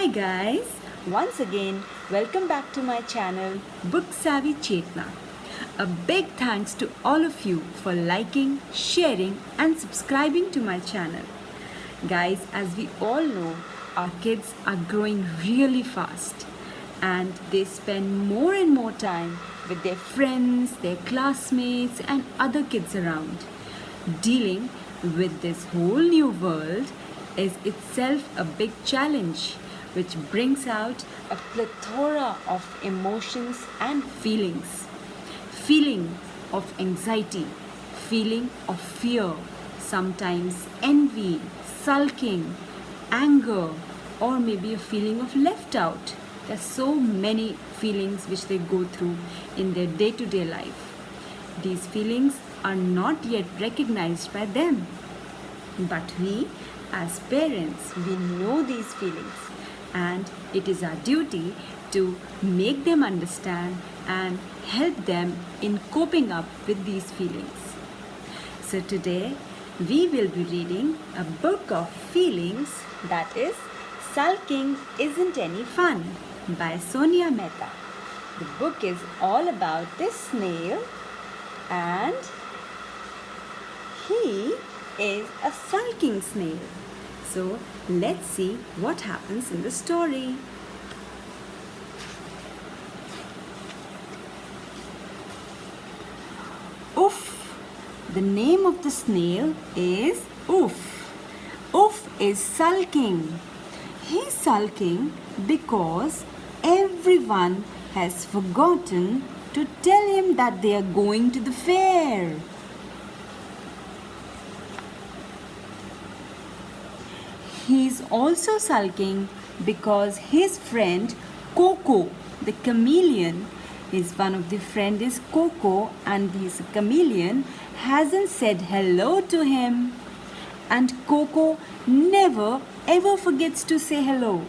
Hi guys, once again welcome back to my channel Book Savvy Chetna. A big thanks to all of you for liking, sharing and subscribing to my channel. Guys, as we all know, our kids are growing really fast and they spend more and more time with their friends, their classmates and other kids around. Dealing with this whole new world is itself a big challenge, which brings out a plethora of emotions and feelings. Feeling of anxiety, feeling of fear, sometimes envy, sulking, anger, or maybe a feeling of left out. There's so many feelings which they go through in their day-to-day life. These feelings are not yet recognized by them. But we, as parents, we know these feelings, and it is our duty to make them understand and help them in coping up with these feelings. So today we will be reading a book of feelings, that is Sulking Isn't Any Fun by Sonia Mehta. The book is all about this snail, and he is a sulking snail. So let's see what happens in the story. Oof! The name of the snail is Oof. Oof is sulking. He's sulking because everyone has forgotten to tell him that they are going to the fair. He's also sulking because his friend Coco, the chameleon, one of the friend is Coco, and he's a chameleon, hasn't said hello to him. And Coco never ever forgets to say hello.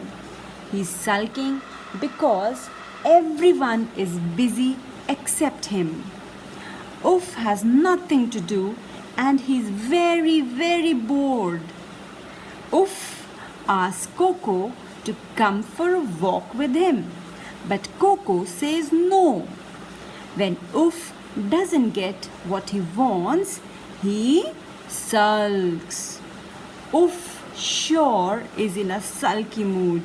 He's sulking because everyone is busy except him. Oof has nothing to do and he's very bored. Oof asks Coco to come for a walk with him, but Coco says no. When Oof doesn't get what he wants, he sulks. Oof sure is in a sulky mood.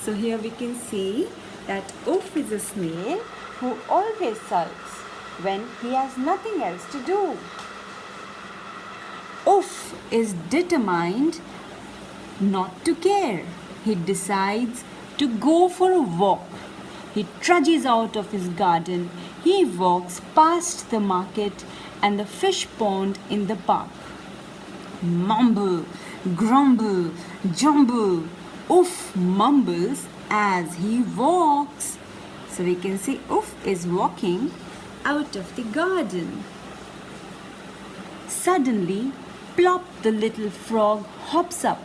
So here we can see that Oof is a snail who always sulks when he has nothing else to do. Oof is determined not to care. He decides to go for a walk. He trudges out of his garden. He walks past the market and the fish pond in the park. Mumble, grumble, jumble. Oof mumbles as he walks. So we can see Oof is walking out of the garden. Suddenly, plop, the little frog hops up.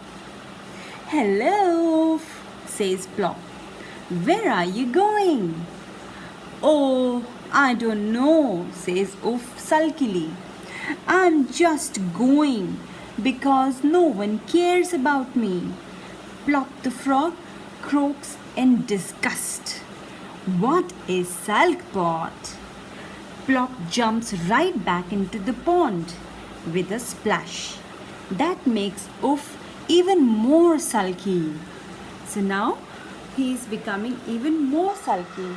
"Hello," says Plop. "Where are you going?" "Oh, I don't know," says Oof sulkily. "I'm just going because no one cares about me." Plop the frog croaks in disgust. "What is sulkpot?" Plop jumps right back into the pond with a splash. That makes Oof even more sulky. So now he is becoming even more sulky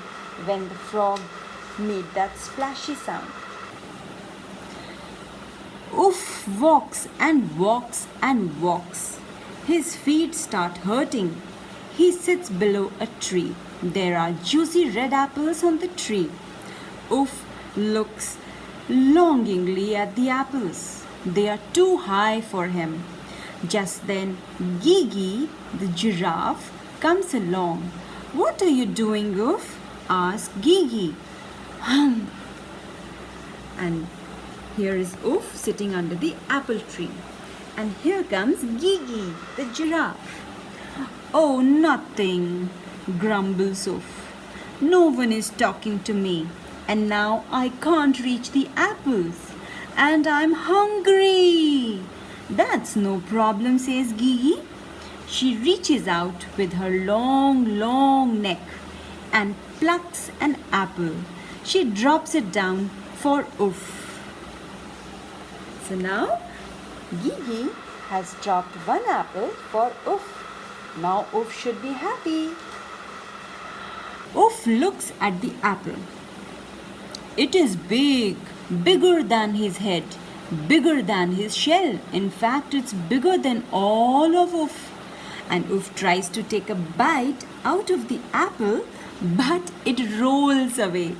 when the frog made that splashy sound. Oof walks and walks and walks. His feet start hurting. He sits below a tree. There are juicy red apples on the tree. Oof looks longingly at the apples. They are too high for him. Just then, Gigi, the giraffe, comes along. "What are you doing, Oof?" asks Gigi. And here is Oof sitting under the apple tree. And here comes Gigi, the giraffe. "Oh, nothing," grumbles Oof. "No one is talking to me, and now I can't reach the apples, and I'm hungry." "That's no problem," says Gigi. She reaches out with her long neck and plucks an apple. She drops it down for Oof. So now Gigi has dropped one apple for Oof. Now Oof should be happy. Oof looks at the apple. It is big, bigger than his head, bigger than his shell. In fact, it's bigger than all of Oof. And Oof tries to take a bite out of the apple, but it rolls away.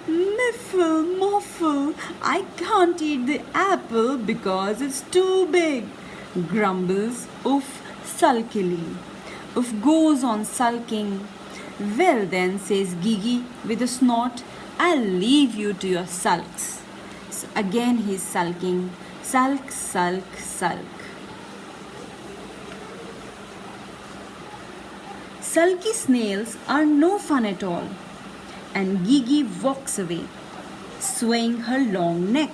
Miffle, muffle, I can't eat the apple because it's too big, grumbles Oof sulkily. Oof goes on sulking. Well then, says Gigi with a snort, I'll leave you to your sulks. So again he's sulking. Sulk, sulk, sulk. Sulky snails are no fun at all. And Gigi walks away, swaying her long neck.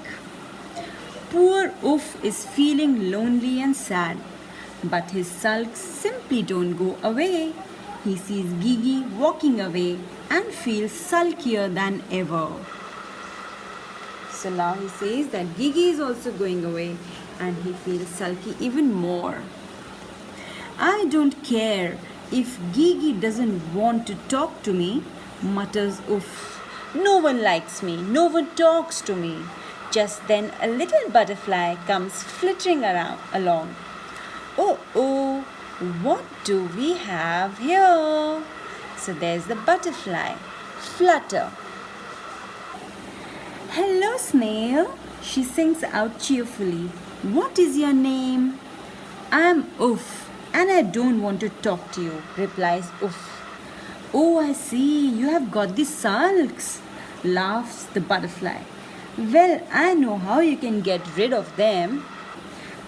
Poor Oof is feeling lonely and sad, but his sulks simply don't go away. He sees Gigi walking away and feels sulkier than ever. So now he says that Gigi is also going away and he feels sulky even more. I don't care if Gigi doesn't want to talk to me, mutters Oof. No one likes me, no one talks to me. Just then a little butterfly comes flittering along. Oh, what do we have here? So there's the butterfly, Flutter. Hello, snail, she sings out cheerfully. What is your name? I'm Oof, and I don't want to talk to you, replies Oof. Oh, I see, you have got the sulks, laughs the butterfly. Well, I know how you can get rid of them.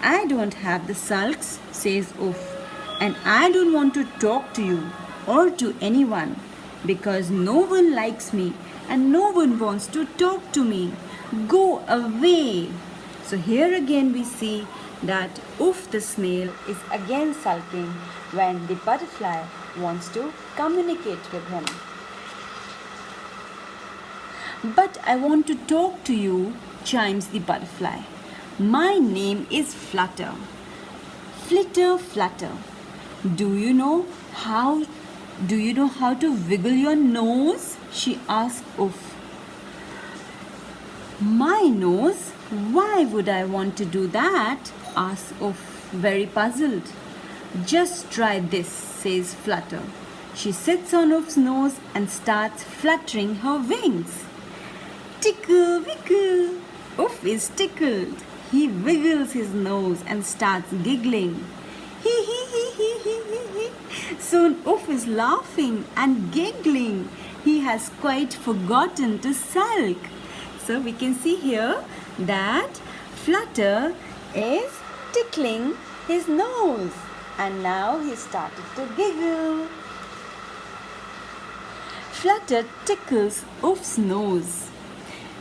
I don't have the sulks, says Oof, and I don't want to talk to you or to anyone because no one likes me and no one wants to talk to me. Go away. So here again we see that Oof the snail is again sulking when the butterfly wants to communicate with him. But I want to talk to you, chimes the butterfly. My name is Flutter. Flitter, flutter. Do you know how to wiggle your nose? She asked Oof. My nose? Why would I want to do that? Asked Oof, very puzzled. Just try this, says Flutter. She sits on Oof's nose and starts fluttering her wings. Tickle, wiggle. Oof is tickled. He wiggles his nose and starts giggling. Hee hee hee hee hee hee hee. Soon Oof is laughing and giggling. He has quite forgotten to sulk. So we can see here that Flutter is tickling his nose. And now he started to giggle. Flutter tickles Oof's nose.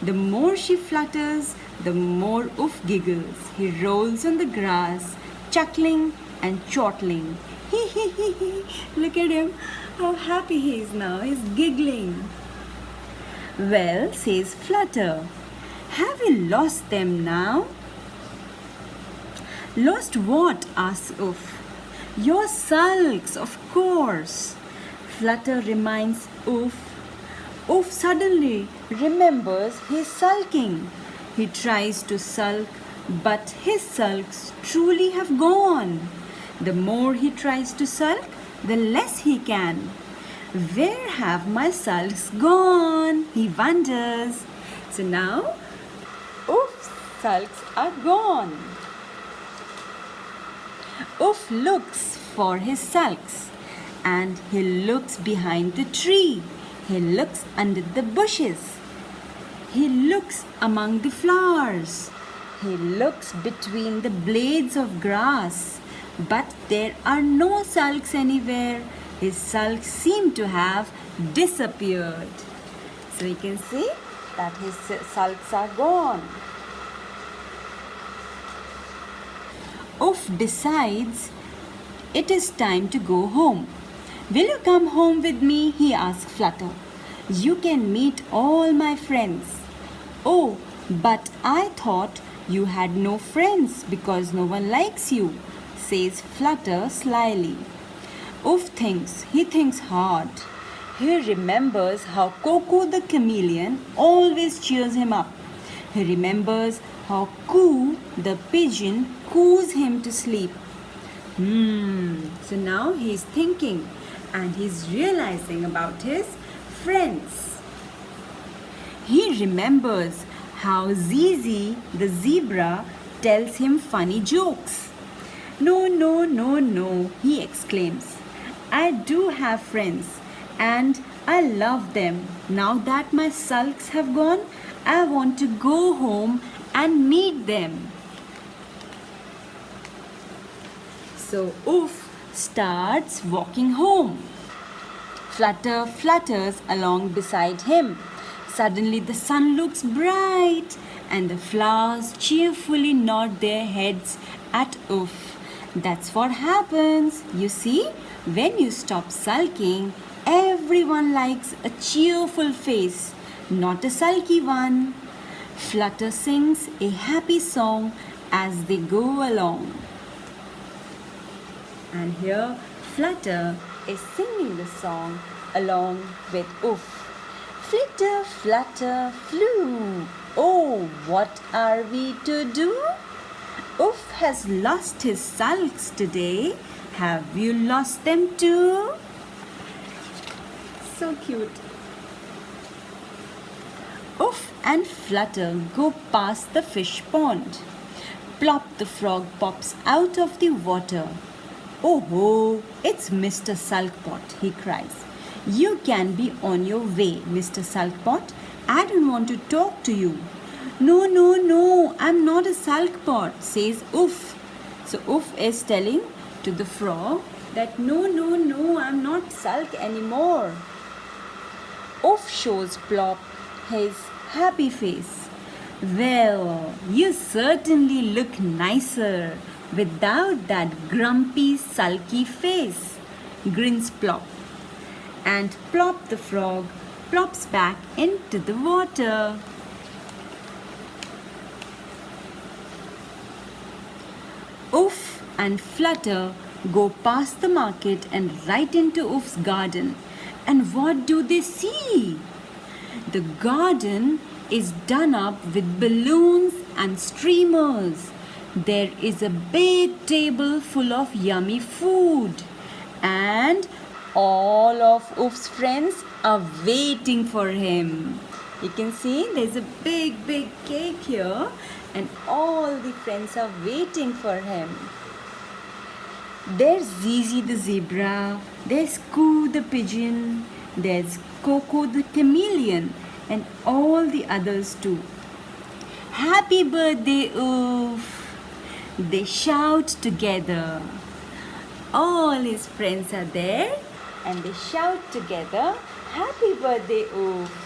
The more she flutters, the more Oof giggles. He rolls on the grass, chuckling and chortling. Hee hee hee hee. Look at him, how happy he is now. He's giggling. Well, says Flutter, have you lost them now? Lost what? asks Oof. Your sulks, of course. Flutter reminds Oof. Oof suddenly remembers he's sulking. He tries to sulk, but his sulks truly have gone. The more he tries to sulk, the less he can. Where have my sulks gone? He wonders. So now, Oof's sulks are gone. Oof looks for his sulks and he looks behind the tree. He looks under the bushes. He looks among the flowers. He looks between the blades of grass. But there are no sulks anywhere. His sulks seem to have disappeared. So we can see that his sulks are gone. Oof decides it is time to go home. Will you come home with me? He asked Flutter. You can meet all my friends. Oh, but I thought you had no friends because no one likes you, says Flutter slyly. He thinks hard. He remembers how Coco the chameleon always cheers him up. He remembers how Coo the pigeon coos him to sleep. So now he's thinking and he's realizing about his friends. He remembers how Zizi the zebra tells him funny jokes. No, no, no, no, he exclaims. I do have friends and I love them. Now that my sulks have gone, I want to go home and meet them. So Oof starts walking home. Flutter flutters along beside him. Suddenly the sun looks bright and the flowers cheerfully nod their heads at Oof. That's what happens. You see, when you stop sulking, everyone likes a cheerful face, not a sulky one. Flutter sings a happy song as they go along. And here Flutter is singing the song along with Oof. Flitter, flutter, flew. Oh, what are we to do? Oof has lost his sulks today. Have you lost them too? So cute. Oof and Flutter go past the fish pond. Plop, the frog pops out of the water. Oh ho, it's Mr. Sulkpot, he cries. You can be on your way, Mr. Sulkpot. I don't want to talk to you. No, no, no, I'm not a sulkpot, says Oof. So Oof is telling to the frog that no, no, no, I'm not sulk anymore. Oof shows Plop his happy face. Well, you certainly look nicer without that grumpy, sulky face, grins Plop. And Plop the frog plops back into the water. Oof and Flutter go past the market and right into Oof's garden. And what do they see? The garden is done up with balloons and streamers. There is a big table full of yummy food. And all of Oof's friends are waiting for him. You can see there's a big cake here and all the friends are waiting for him. There's Zizi the zebra, there's Coo the pigeon, there's Coco the chameleon and all the others too. Happy birthday, Oof! They shout together. All his friends are there and they shout together, Happy birthday, Oof!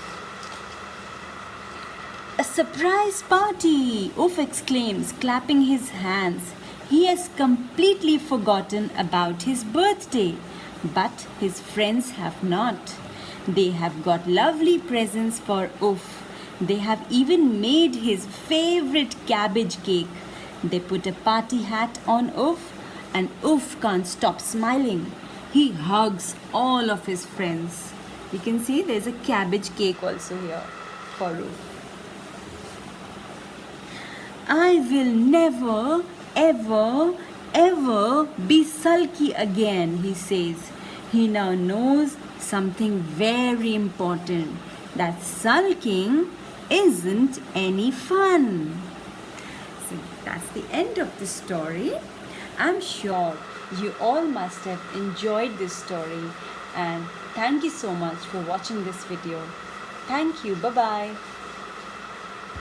A surprise party! Oof exclaims, clapping his hands. He has completely forgotten about his birthday, but his friends have not. They have got lovely presents for Oof. They have even made his favorite cabbage cake. They put a party hat on Oof, and Oof can't stop smiling. He hugs all of his friends. You can see there's a cabbage cake also here for Oof. I will never, ever be sulky again, he says. He now knows something very important, that sulking isn't any fun. So that's the end of the story. I'm sure you all must have enjoyed this story, and thank you so much for watching this video. Thank you. Bye-bye.